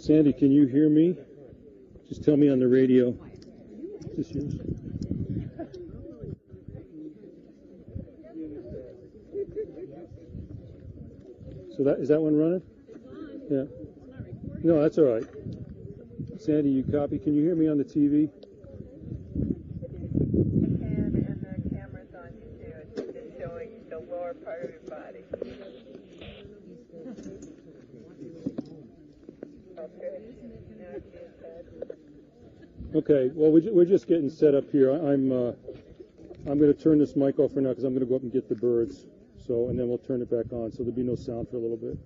Sandy, can you hear me? Just tell me on the radio. Is this yours? So is that one running? Yeah. No, that's all right. Sandy, you copy? Can you hear me on the TV? And the camera's on you too. It's just showing the lower part of your body. Okay. Well, we're just getting set up here. I'm going to turn this mic off for now because I'm going to go up and get the birds. So, and then we'll turn it back on. So there'll be no sound for a little bit.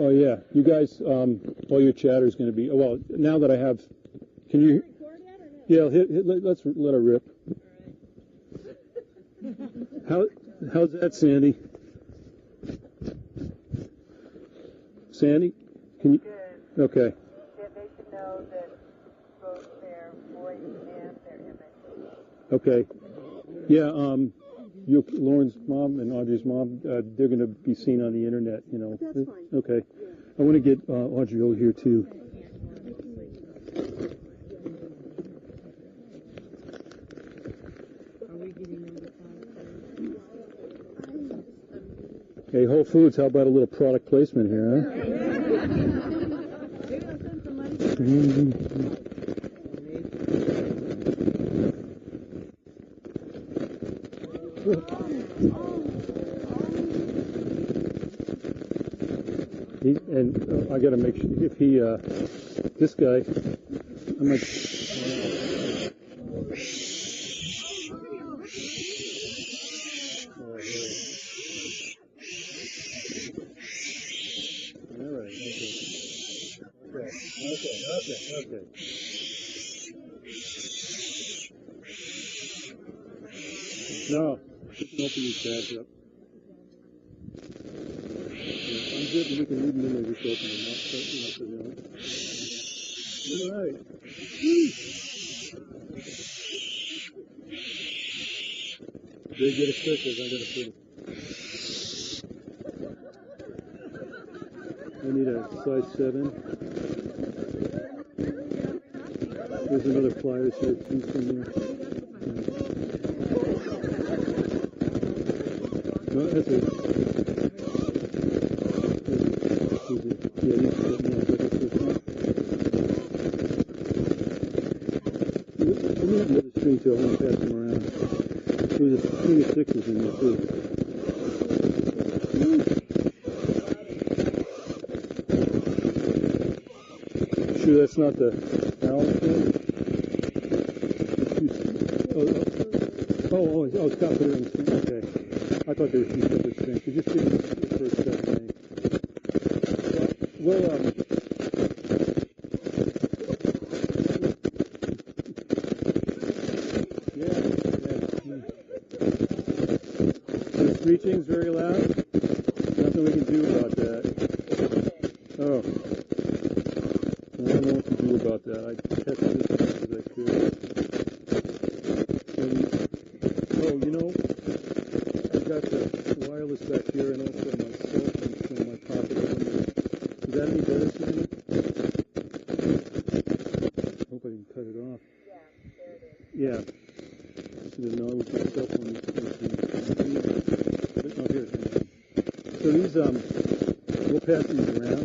Oh yeah, you guys. All your chatter is going to be. Oh, well, now that I have, can you? Yeah, let's let her rip. How's that, Sandy? Sandy, can you? Good. Okay. They should know that both their voice and their image. Okay. Yeah. Lauren's mom and Audrey's mom, they're going to be seen on the internet. You know. That's fine. Okay. I want to get Audrey over here too. Hey, Whole Foods, how about a little product placement here, huh? I got to make sure if he, this guy, I'm like. Okay. No, you can open these tabs up. Yeah, I'm good. We can leave them in there. Just open them up. All right. They get a stickers. I got to put it. I need a size 7. There's another flyers here. Please from here. No, that's it. Yeah, you can put more. Let me have the other string too. I want to pass them around. There's a string of 6s in there too. Sure, that's not the Allen thing? Oh, stop putting it on the string. Okay. I thought there were 2 separate strings. So just give me the first 7 names. Well, the screeching's very loud. Nothing we can do about that. Oh. I don't know what to do about that. I tested this as much as I could. You know, I've got the wireless back here and also my cell phone in my pocket. Is that any better, Sandy? I hope I didn't cut it off. Yeah, there it is. Yeah. I should have known with my cell phone. Oh, here it is. So these, we'll pass these around.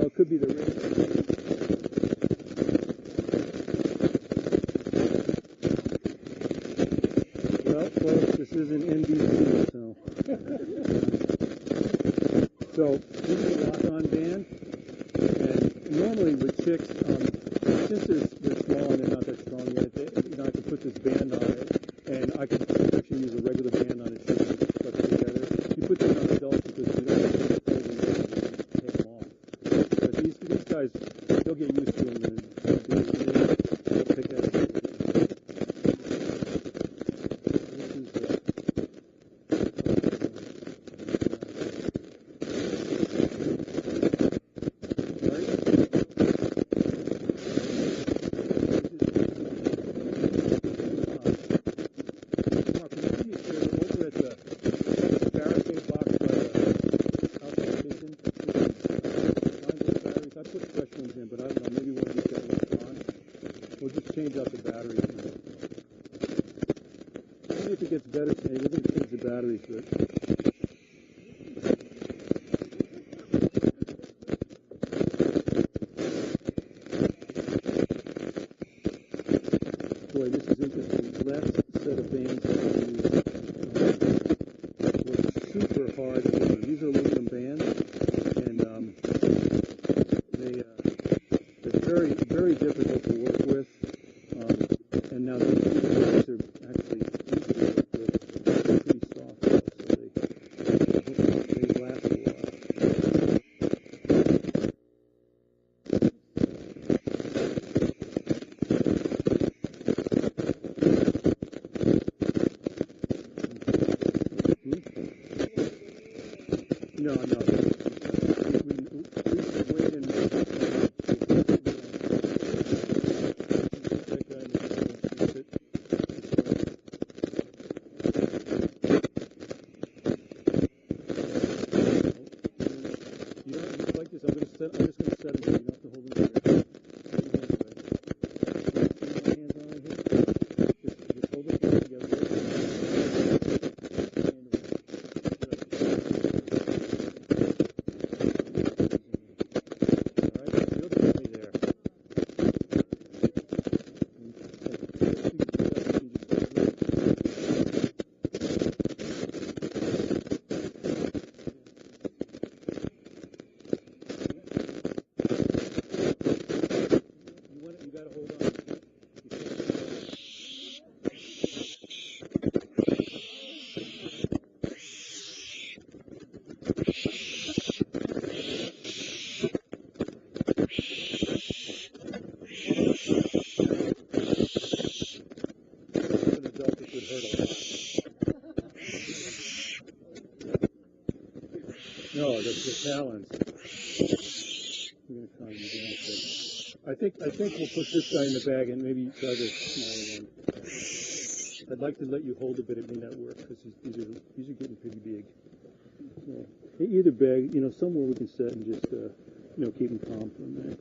It could be the radio. Well, folks, this isn't NBC, so. So this is a lock-on band, and normally with chicks, since they're small and they're not that strong yet, I can put this band on it, and I can actually use a regular band on it too, put it together. You put this on adults because we don't have to take them off. But these guys, they'll get used to them and they'll pick that up. Change out the batteries. Maybe if it gets better, maybe we're going to change the batteries to it. Boy, this is interesting. The last set of bands that I used were super hard to order. These are aluminum bands, and they're very, very difficult to work with. And now these are actually pretty soft, so the talons. We're gonna calm him down a second. I think we'll put this guy in the bag and maybe try the smaller one. I'd like to let you hold a bit of that work because these are getting pretty big. So, either bag, somewhere we can set and just keep them calm for a minute.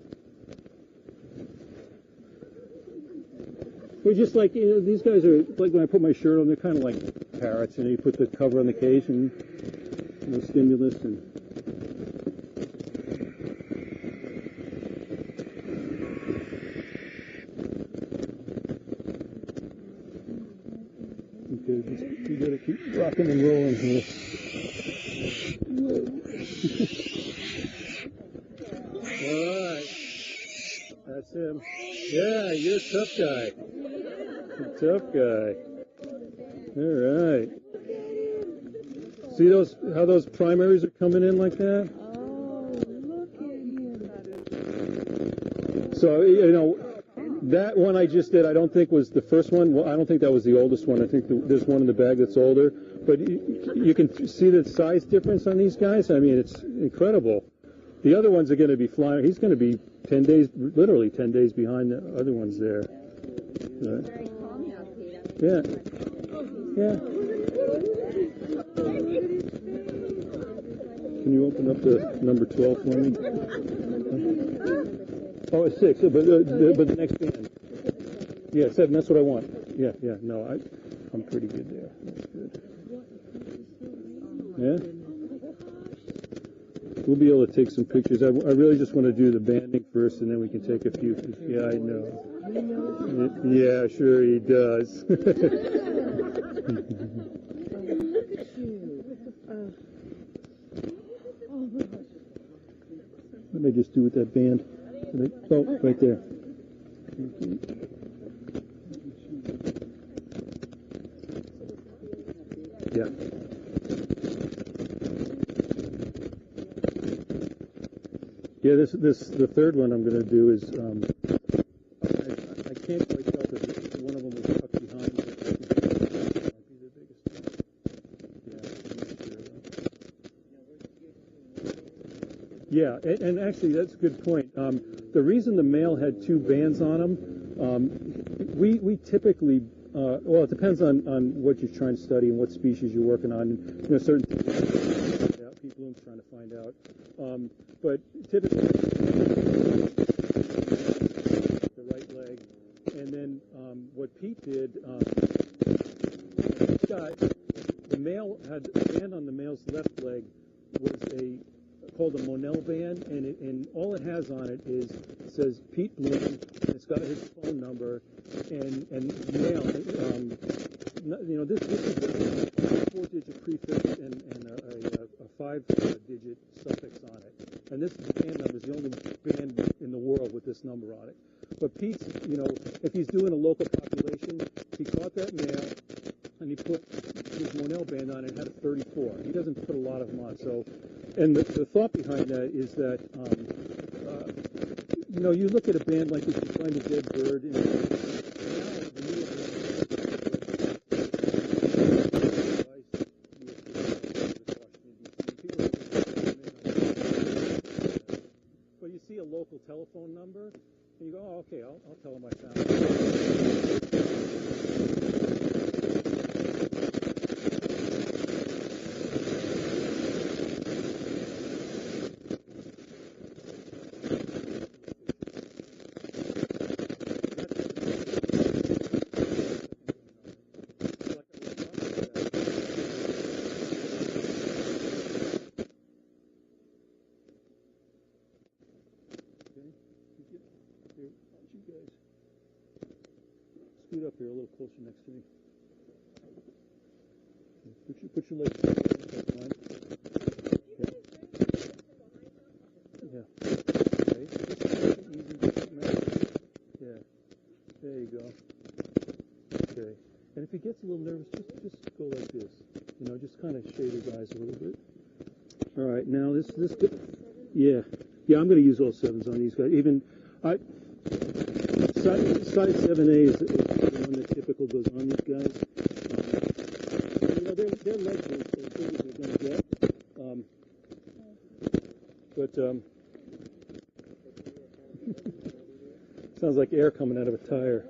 We're just like, these guys are, like when I put my shirt on, they're kind of like parrots, you put the cover on the cage and, stimulus and... Okay, you gotta keep rocking and rolling here. Alright. That's him. Yeah, you're a tough guy. Tough guy. All right. See how those primaries are coming in like that? Oh, look at him. So, that one I just did, I don't think was the first one. Well, I don't think that was the oldest one. I think there's one in the bag that's older. But you can see the size difference on these guys. I mean, it's incredible. The other ones are going to be flying. He's going to be 10 days, literally 10 days behind the other ones there. Very calm now, Peter. Yeah. Yeah. Can you open up the number 12 for me? Oh, it's 6. But the next band. Yeah, 7. That's what I want. Yeah. No, I'm pretty good there. That's good. Yeah. We'll be able to take some pictures. I really just want to do the banding first, and then we can take a few. Yeah, I know. Yeah, sure he does. What did I just do with that band? Oh, right there. Yeah. Yeah, the third one I'm going to do is, I can't quite tell because one of them was tucked behind, but I think that might be the biggest one. Yeah, I'm not sure. Yeah, and actually that's a good point. The reason the male had 2 bands on him, we typically, well, it depends on what you're trying to study and what species you're working on. Certain things people are trying to find out. But typically, the right leg, and then what Pete did, the male had a band on the male's left leg was called a Monell band, and all it has on it says Pete Bloom, and it's got his phone number, and male. This is a 4-digit prefix and a 5-digit suffix on it. And this band number is the only band in the world with this number on it. But Pete's, if he's doing a local population, he caught that male and he put his Monell band on it and had a 34. He doesn't put a lot of them on. So, and the thought behind that is that, you look at a band like this, you find a dead bird, and a local telephone number, and you go, oh, okay, I'll tell them I found it. Scoot up here a little closer next to me. Put your legs on mine. Yeah. Okay. Easy. Yeah. There you go. Okay. And if he gets a little nervous, just go like this. Just kind of shade his eyes a little bit. All right. Now this. Yeah. Yeah. I'm going to use all 7s on these guys. Size 7A is the one that typical goes on these guys. Their legs are as big as they're going to get. But sounds like air coming out of a tire.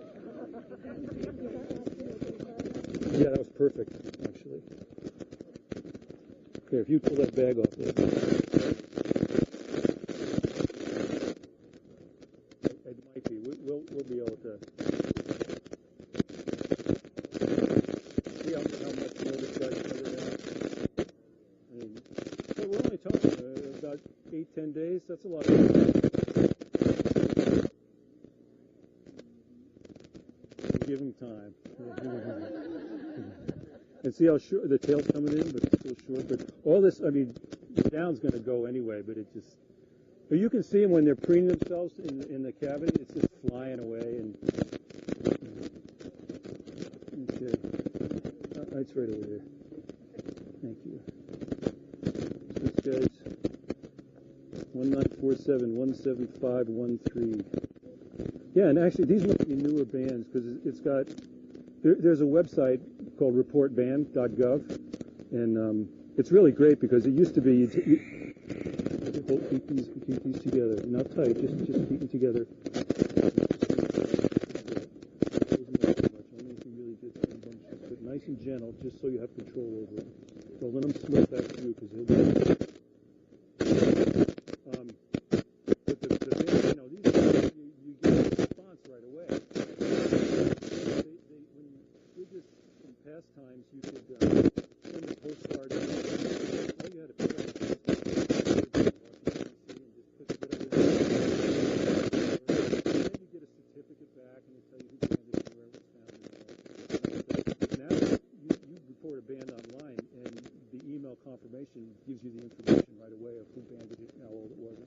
Yeah, that was perfect, actually. Here, if you pull that bag off there. It might be. We'll be able to see how much more this guy's covered out. I mean, but we're only talking about 8-10 days. That's a lot of time. Give him time. And see how short the tail's coming in, but it's still short. But all this, I mean, the down's going to go anyway, but it just. But you can see them when they're preening themselves in the cavity. It's just flying away. And okay, it's right over there. Thank you. This guy's 1947-17513. Yeah, and actually these must be newer bands because it's got. There's a website called reportband.gov, and it's really great because it used to be keep these together, not tight, just keep them together. But nice and gentle, just so you have control over it. Don't let them slip back through because he'll get it. But the band, you know, these you get a response right away. When you did this in past times, you could send a postcard. All you had to put on back and they tell you who banded it, where it was found. Now you report a band online and the email confirmation gives you the information right away of who banded it and how old it was.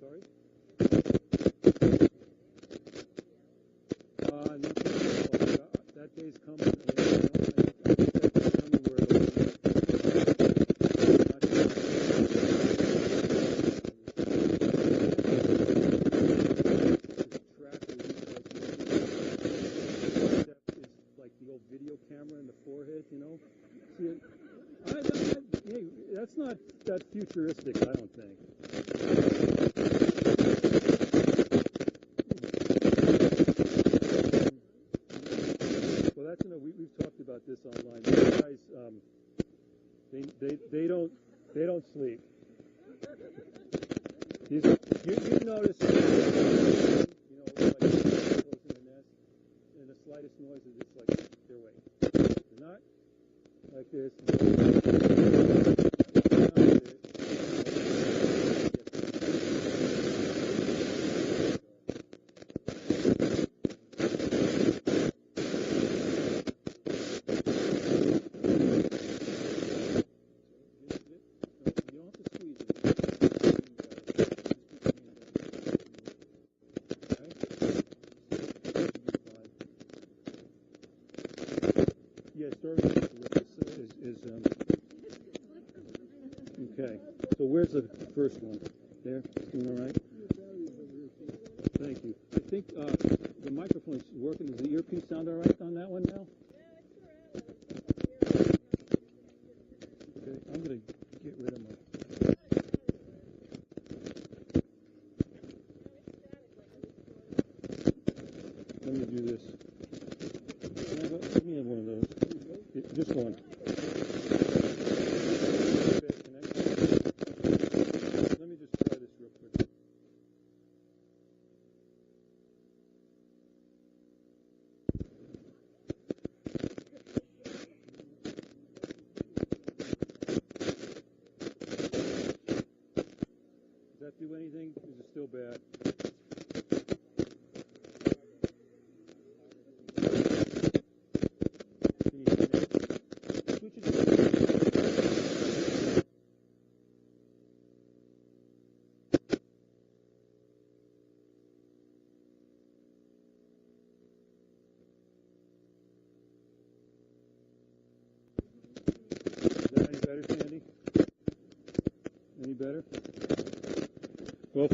Sorry? That day's coming. Video camera in the forehead, you know. See it? Hey, that's not that futuristic, I don't think. Well, that's we've talked about this online. These guys, they don't sleep. You notice, you know, like closing the nest, and the slightest noise is just like they're awake. They're not like this. Yeah, Starr is okay. So where's the first one? There, doing all right. Thank you. I think the microphone's working. Does the earpiece sound all right on that one now? Okay, I'm gonna get rid of my. Let me do this. Let me have one of those. Just one. Let me just try this real quick. Does that do anything? Is it still bad? Better, Sandy? Any better? Well,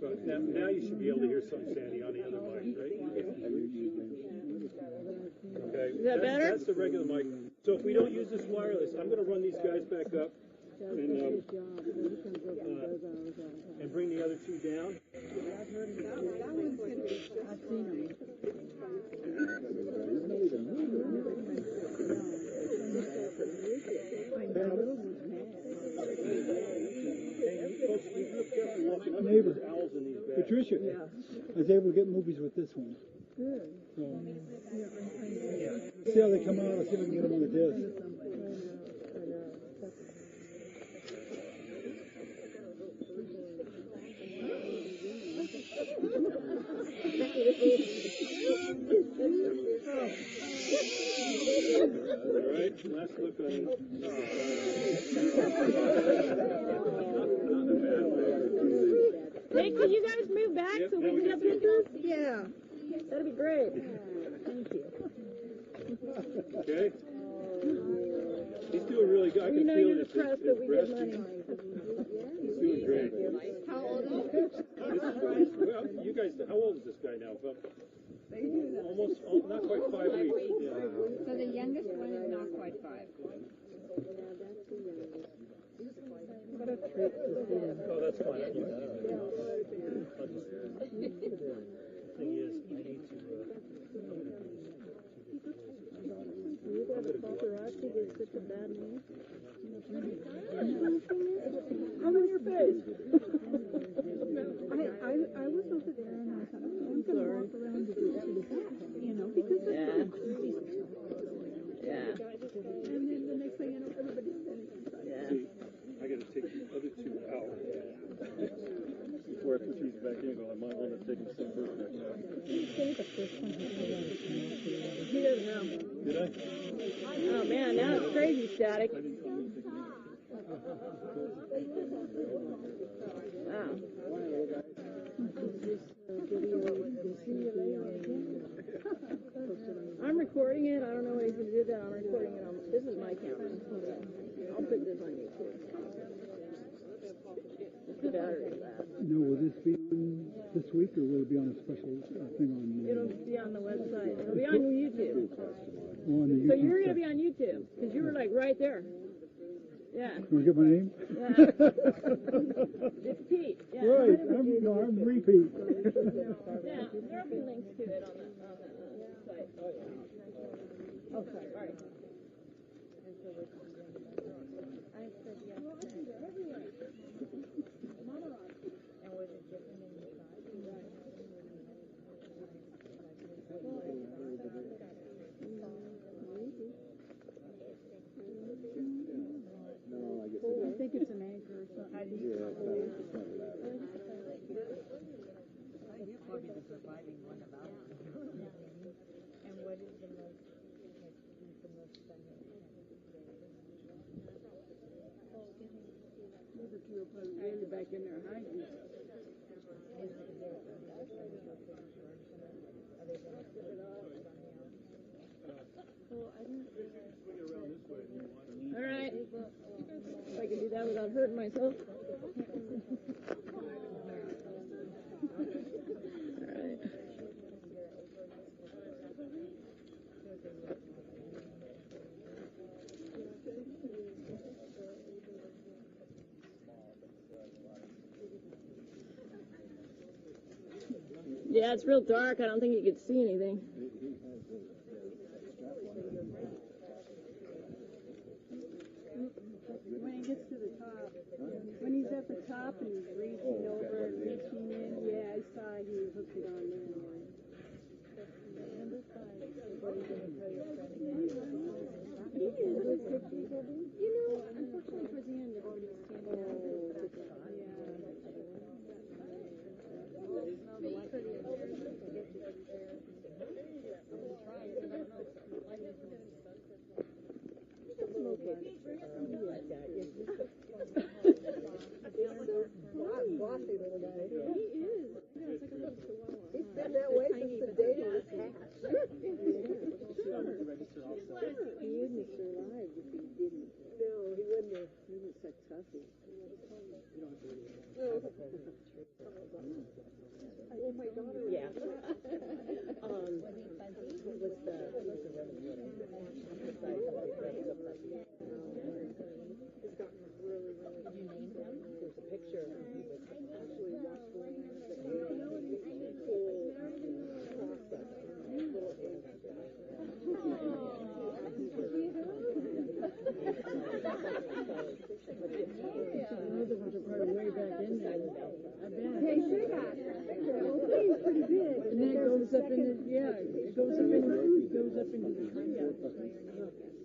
But now you should be able to hear some, Sandy, on the other mic, right? Okay. Is that better? That's the regular mic. So if we don't use this wireless, I'm going to run these guys back up and bring the other two down. Neighbor, Owls in these bags. Patricia, I was able to get movies with this one. Good. So, see how they come out. I'll see if I can get them on the disc. All right, last look on. Hey, can you guys move back so we can get pictures? Yeah. That'd be great. Thank you. Okay. He's doing really good. I You can know feel you're his depressed that we did breast. money. He's doing great. How old is he? Well, you guys, how old is this guy now? About almost, not quite 5 weeks. Yeah. So the youngest one is not quite 5. What a treat to see him. Oh, that's fine. Thing is, I need to. You got a paparazzi gets such a bad name. I'm in your face. I was over there and I thought, I'm going to walk around to do that, you know, because it's Yeah. Yeah. And then the next thing you know, everybody's standing inside. Yeah. See, I got to take the other two out before I put these back in. I might want to take them some first back out. He doesn't know. Did I? Oh man, now it's crazy static. Wow. I'm recording it. I don't know what he did that. I'm recording it on. This is my camera. I'll put this on YouTube. The battery last. No, will this be on this week or will it be on a special thing on? It'll be on the website. It'll be on YouTube. On the YouTube So you're gonna stuff. be on YouTube because you were like right there. Yeah. Want to get my name? Yeah. It's Pete. Yeah. Right. I'm repeat. Yeah. There'll be links to it on the site. Oh, sorry. All right. I think it's an anchor or something. Probably the surviving one about it. And what is the most You're back in there hiding. All right. If I can do that without hurting myself. All right. Yeah, it's real dark. I don't think you can see anything. when he gets to the top, when he's at the top and he's reaching over and reaching in, yeah, I saw he hooked it on there. You know, unfortunately towards the end, everybody's standing Bossy little guy. He is. Yeah, it's like a little chihuahua. He's been that way since the day he was hatched. He wouldn't have survived if he didn't. No, he wouldn't have. He was a toughie. Oh.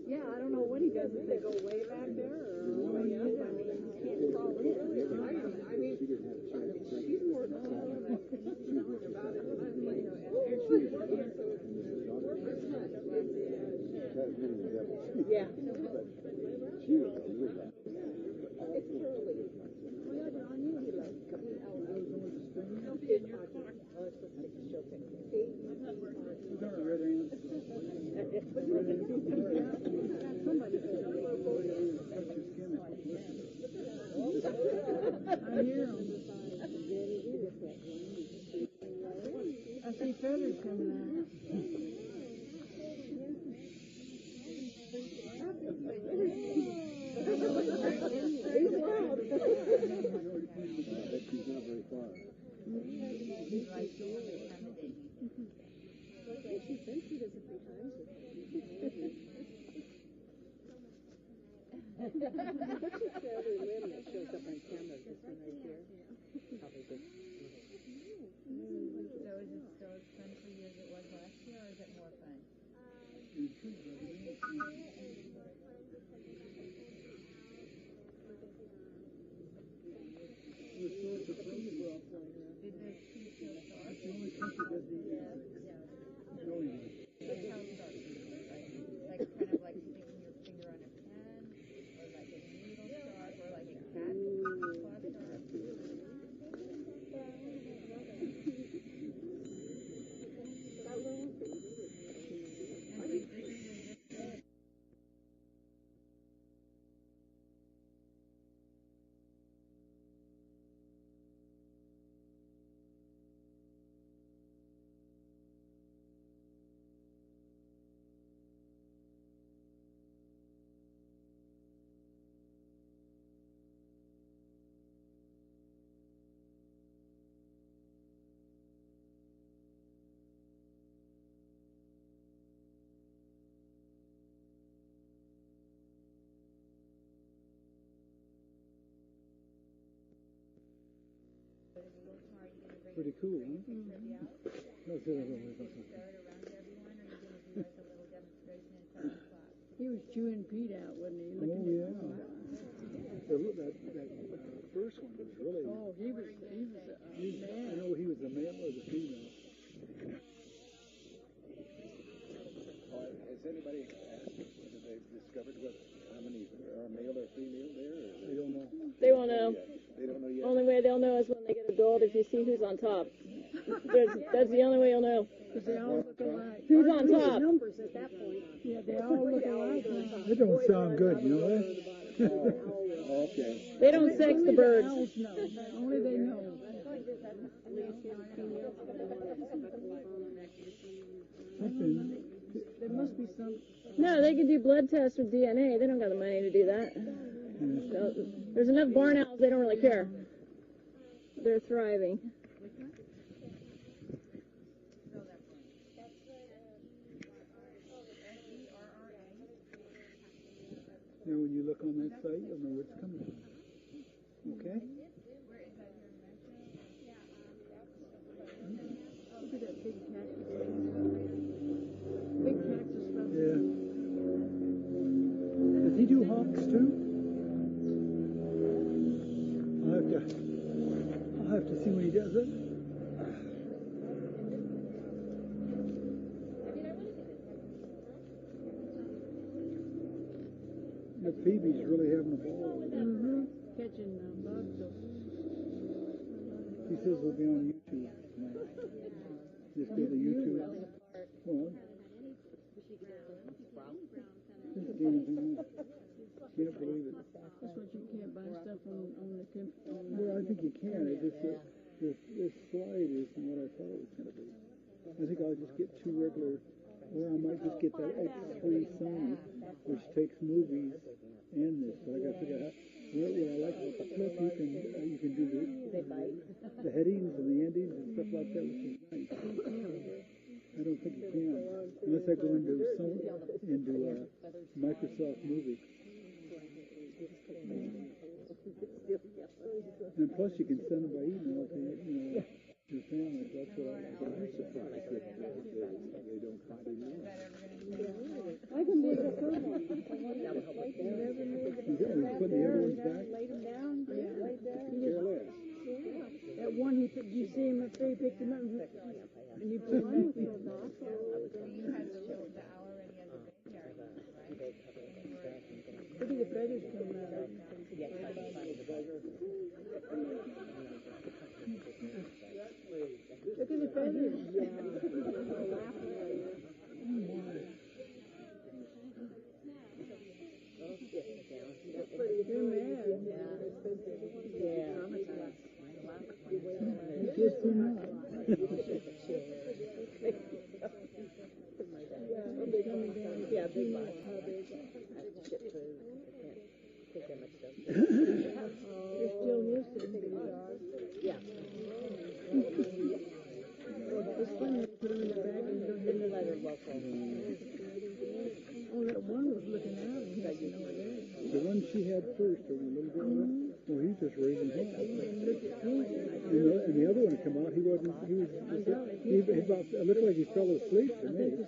Yeah, I don't know what he does. If they go way back there, or what he is. I mean, he can't crawl in. I mean, she's more yeah. She was a little. It's early. I hear him. I see feathers coming out. He's loud. She's not very far. She thinks he does it 3 times. What's your feather limb that shows up on camera? This one right here? Probably good. So is it still as fun for you as it was last year, or is it more fun? Did those two feel sore? That's how it starts, right? Like kind of like sticking your finger on a pen, or like a needle sharp, or like a cat claw sharp. Pretty cool, huh? No, No, throw it around to everyone, or are you going to do like a little demonstration in 7 o'clock? He was chewing Pete out, wasn't he? Oh, yeah. That first one was really... Oh, he was I know he was the male or the female. Has anybody asked whether they've discovered how many are male or female there? Or I don't know. They won't know. They don't know yet. Only way they'll know is when they get adult if you see who's on top. That's the only way you'll know. because they all look alike. Who's on top? Numbers at that point. Yeah, they all look alike. That don't sound good, you know that? Oh, okay. They don't sex the birds. Owls know. Only they know. Something. There must be some. No, they can do blood tests with DNA. They don't got the money to do that. So, there's enough barn owls, they don't really care. They're thriving. Now, when you look on that site, you'll know where it's coming from. Okay? Look at that big cactus. Big cactus stuff. Yeah. Does he do hawks too? I'll have to see when he does it. The Phoebe's really having a ball. Catching bugs. He says we'll be on YouTube tonight. Just go to YouTube. Well, just can't believe it. That's what you can't buy stuff on the computer. Well, I think you can. It just this slide isn't what I thought it was going to be. I think I'll just get 2 regular, or I might just get that X3 Sony, which takes movies and this. But I got to figure out Well, what I like about the flip, you can do the headings and the endings and stuff like that, which is nice. I don't think you can unless I go into Microsoft Movie. And plus, you can send them by email to your family. That's what I'm surprised that they don't find it. I can make a third one. Put the other ones back. Laid him down. Yeah. Laid there. Careless. That one he picked, you see him up there, he picked him up and you put him up. So you had to show the hour any other day, right? Look at the feathers coming out. Look at the feathers. You're mad. You kids too much. Yeah, big box. You're still used to the dog. Yeah. It's funny to put them in the bag and you don't hear the leather local. Oh, that one was looking out and he doesn't know where it is. The one she had first, or the little girl, well, he's just raising hell. And the other one come out, he was about, it looked like he fell asleep to me.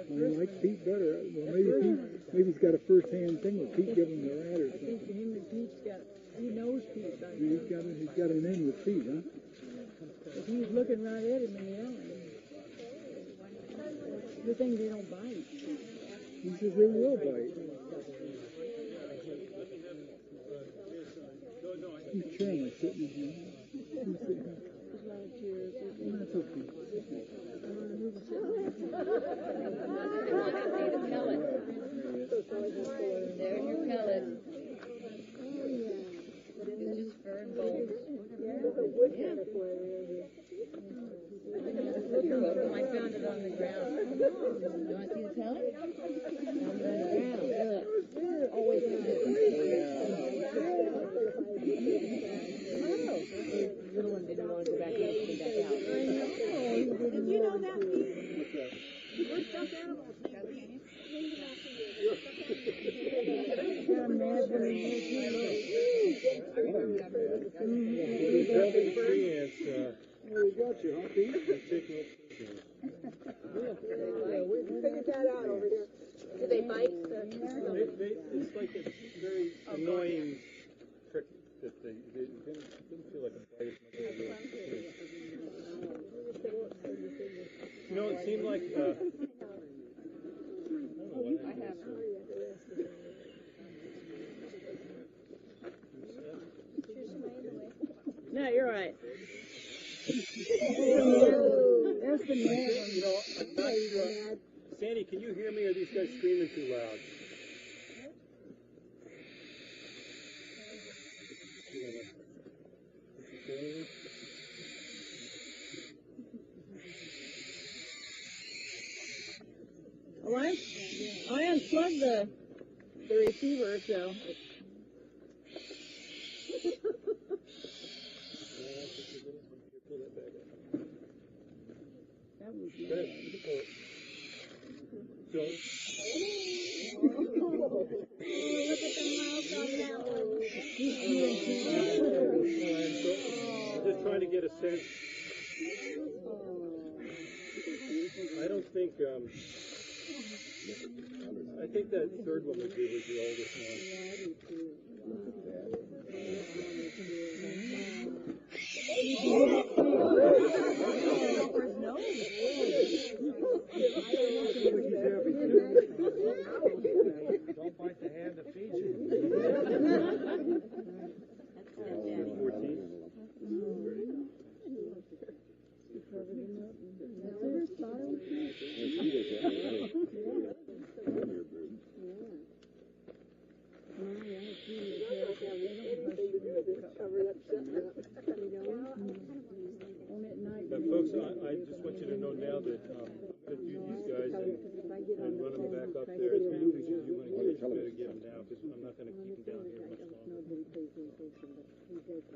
I like Pete better. Well, maybe he's got a first-hand thing with Pete giving him the rat or something. Him and Pete's he knows Pete. He's got an in with Pete, huh? But he's looking right at him in the alley. The thing they don't bite. He says they will bite. He's charming, sitting in here. There's a lot of chairs. That's okay. There's your pellet. It's just fur and bones. You're welcome. I found it on the ground. You want to see the pellet? On the ground. Look. Always the little one didn't want to go back in and clean back out. Did you know that? We're stuffed animals. We got you, huh, Pete? We figured that out over here. Do they bite? It's like a very annoying trick that they didn't feel like a bite as much as it seemed like I don't know what happened. No, you're right. That's the man. I'm not sure. Sandy, can you hear me, or are these guys screaming too loud? Well, I unplugged the receiver, so. That was So, look at the mouth on that one. I'm just trying to get a sense. I don't think, I think that third one was the oldest one. Don't bite the hand that feeds you. 14. But folks, I just want you to know now that I'm going to do these guys, and just better get him now because I'm not going to keep him down here much longer.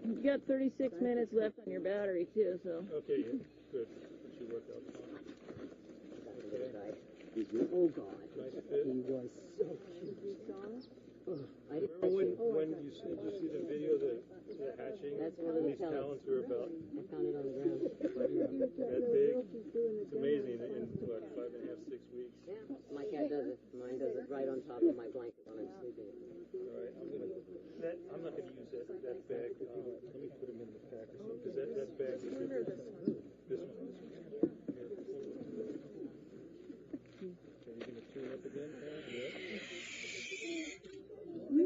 You got 36 minutes left on your battery too, so. Okay, yeah, good. That should work out fine. Okay. Oh God. Nice fit. He was so cute. I didn't Remember when you see the video that they're hatching? That's one of the These pellets. talents are about I found it on the ground. that big. It's amazing in what, 5.5, 6 weeks. Yeah, my cat does it. Mine does it right on top of my blanket when I'm sleeping. All right, I'm not gonna use that bag. Let me put him in the pack or something because that bag is this one. Here, hold on. Okay, you gonna tune up again, Karen? Yep.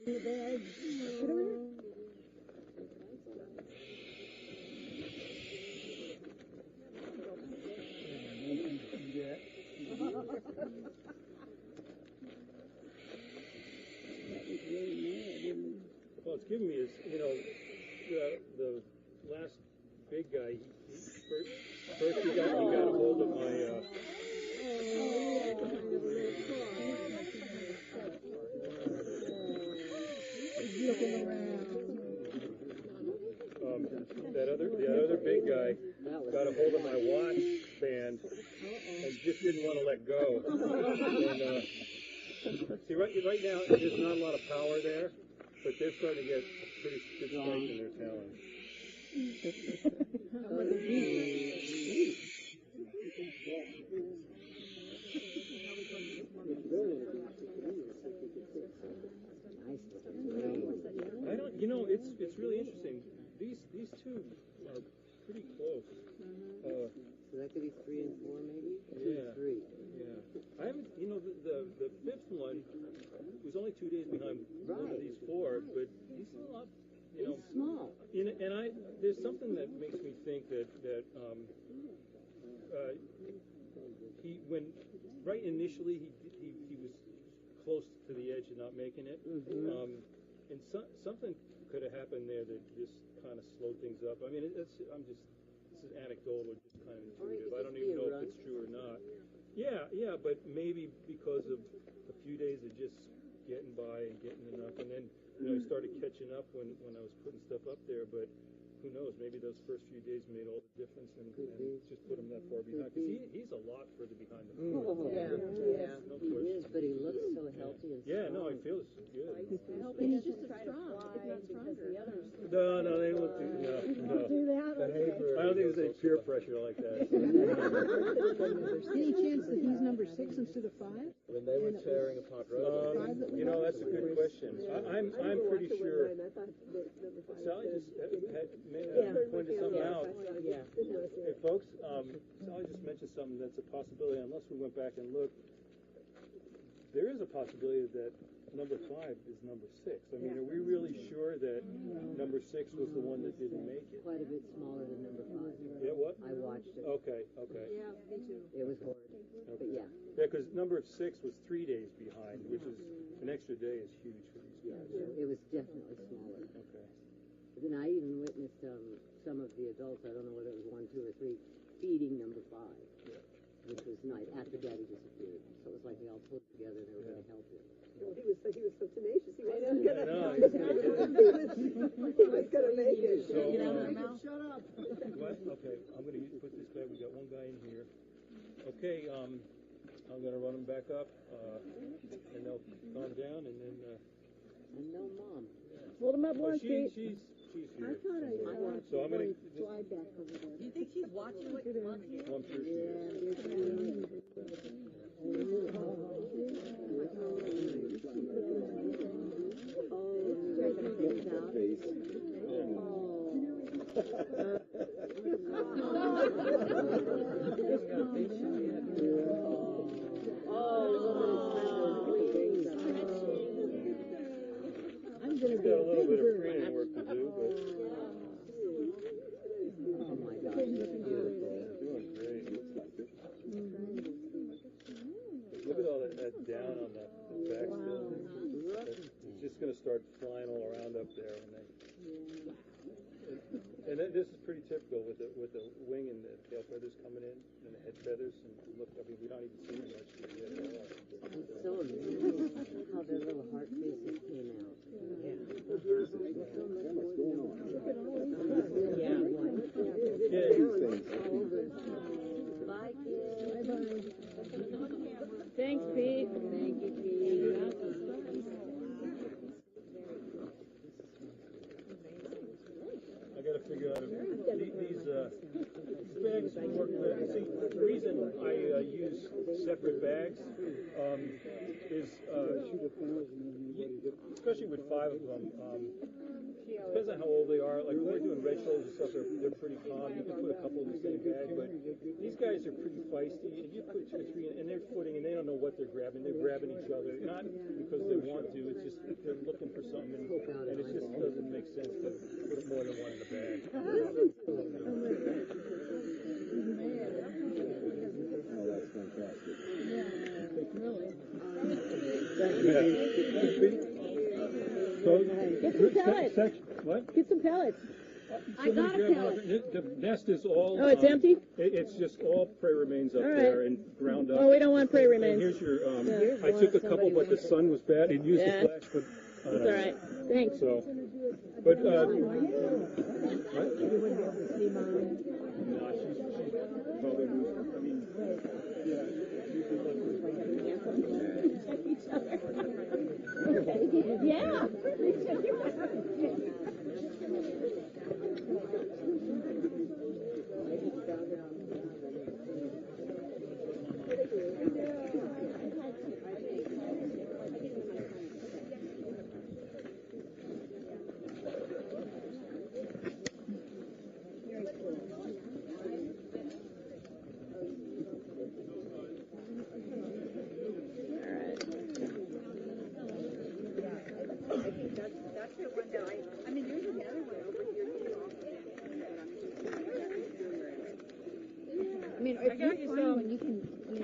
In the bag. Well, it's giving me is, the last big guy. First he got a hold of my. The other big guy got a hold of my watch band and just didn't want to let go. And, see, right now there's not a lot of power there, but they're starting to get pretty good strength in their talons. I don't, it's really interesting. These two are pretty close. So that could be 3 and 4 maybe? Yeah. 2 3. Yeah. I haven't, the fifth one was only 2 days behind one of these four, but he's a lot, He's small. And there's something that makes me think that right initially he was close to the edge of not making it. Mm-hmm. And something could have happened there that just kind of slowed things up. I mean, this is anecdotal, just kind of intuitive. I don't even know if it's true or not. Yeah, but maybe because of a few days of just getting by and getting enough, and then he started catching up when I was putting stuff up there. But who knows? Maybe those first few days made all the difference and just put him that far behind. Because he's a lot further behind the four. Yeah. No He question. is, but he looks so healthy and strong. Yeah, no, it feels good. And he's just as strong, if not stronger. No, they look no. Do that. I don't think there's any peer pressure like that. Any chance that he's number 6 instead of 5? When they were tearing apart roads. That's a good question. I'm pretty sure. Sally just pointed something out. Yeah. Hey, folks, Sally just mentioned something that's a possibility. Unless we went back and looked, there is a possibility that number 5 is number 6. I mean, are we really sure that number 6 was the one that didn't make it? Quite a bit smaller than number 5. Yeah, what? I watched it. Okay. Yeah, me too. It was horrid. But yeah. Yeah, because number 6 was 3 days behind, which is an extra day is huge for these guys. It was definitely smaller. Okay. But then I even witnessed some of the adults, I don't know whether it was 1, 2, or 3, feeding number 5, which was nice, after Daddy disappeared. So it was like they all pulled together and they were going to help him. He was so tenacious. He wasn't I know. he was gonna make it. So, Shut up. what? Okay, I'm going to put this back. We got one guy in here. Okay, I'm going to run them back up, and they'll calm down, and then. And no mom. Hold him up once, Pete. She's I here. thought I saw So I'm going to fly back over there. Do you think she's watching what you're watching? I'm sure she is. I'm going to She's be got a a little big bit of bird. training work to do, but Oh my gosh, it's beautiful. doing great. Look at all that down on the back still. It's just going to start flying all around up there. And And then this is pretty typical with the wing and the tail feathers coming in and the head feathers. And look, I mean, we don't even see them much yet at all. It's so amazing how their little heart faces came out. Yeah. Bye, kids. Thanks, Pete. Thank you, Pete. I got to figure out these bags work better. See, the reason I use separate bags is, especially with 5 of them, depends on how old they are. Like when we're doing red shoulders and stuff, they're pretty calm. You can put a couple in the same bag, but these guys are pretty feisty. And you put 2 or 3 in, and they're footing, and they don't know what they're grabbing. They're grabbing each other, not because they want to. It's just they're looking for something, and it just doesn't make sense to put more than one in the bag. Get some pellets. What? Get some pellets. I got a pellet. The nest is all. Oh, it's empty? It's just all prey remains up All right. there and ground up. Oh, we don't want prey remains. And here's your. I took a couple, but the sun was bad. It used the flash, but. It's all right. Thanks. So, but. What? Yeah.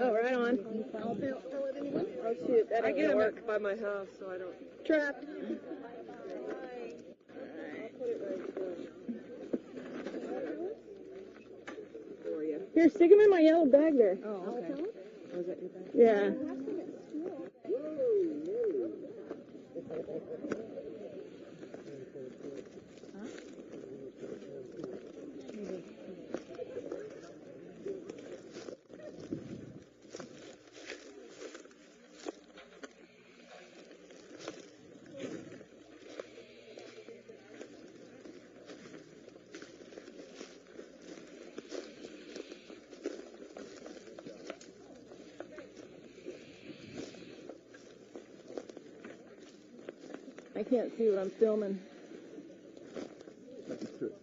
Oh, right on. Oh, shoot, that ain't gonna work by my house, so I don't. Trap. Here, stick them in my yellow bag there. Oh, okay. Oh, is that your bag? Yeah. I can't see what I'm filming. That's true.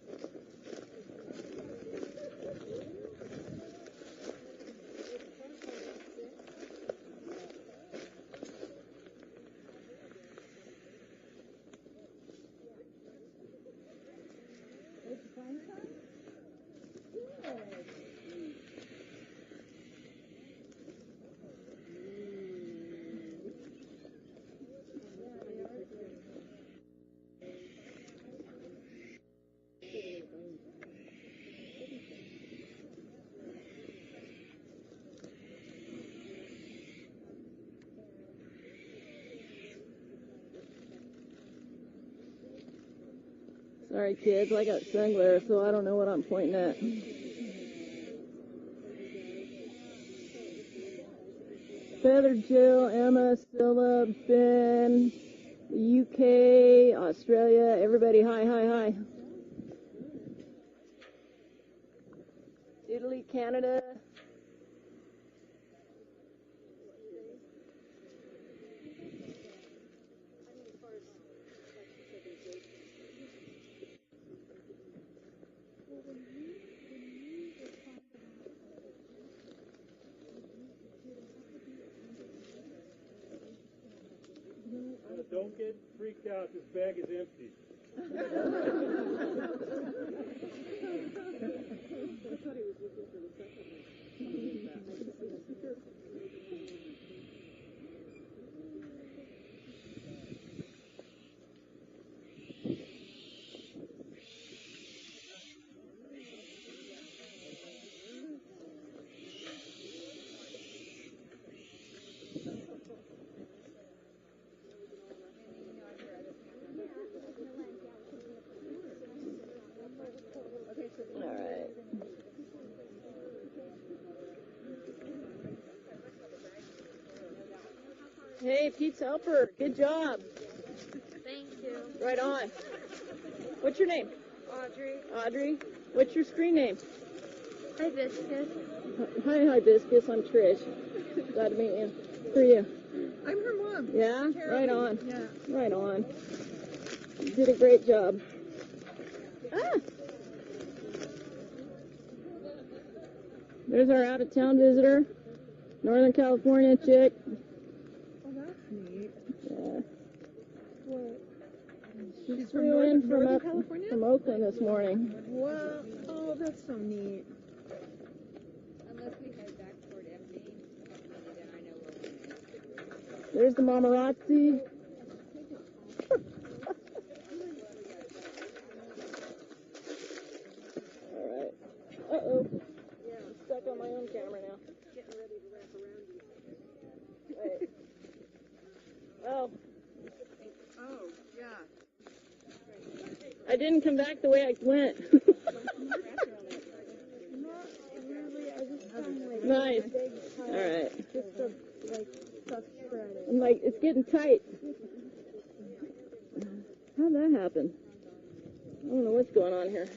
Sorry, kids, I got sun glare, so I don't know what I'm pointing at. Feather Jill, Emma, Scylla, Ben, the UK, Australia, everybody, hi, hi, hi. Italy, Canada. Don't get freaked out. This bag is empty. Hey, Pete's helper. Good job. Thank you. Right on. What's your name? Audrey. Audrey. What's your screen name? Hibiscus. Hi, Hibiscus. I'm Trish. Glad to meet you. Who are you? I'm her mom. Yeah? Right on. Yeah. Right on. You did a great job. Ah! There's our out-of-town visitor. Northern California chick. Oh, that's neat. Yeah. What? She's from flew in Northern California? from Oakland this morning. Wow. Oh, that's so neat. Unless we head back toward M-Main, then I know where we're There's the mamarazzi. All right. Uh-oh. Yeah, I'm stuck on my own camera now. Getting ready to wrap around you. Wait. Oh. Oh, yeah. I didn't come back the way I went. Not really. I just found like Nice. big All right. just of like stuff shredded. I'm like, it's getting tight. How'd that happen? I don't know what's going on here.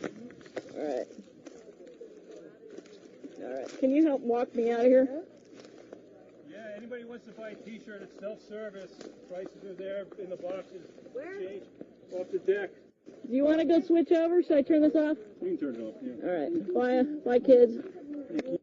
All right. All right. Can you help walk me out of here? Yeah, anybody wants to buy a t-shirt, it's self-service. Prices are there in the boxes. Where? Change off the deck. Do you want to go switch over? Should I turn this off? You can turn it off, yeah. All right. Bye, kids. Thank you.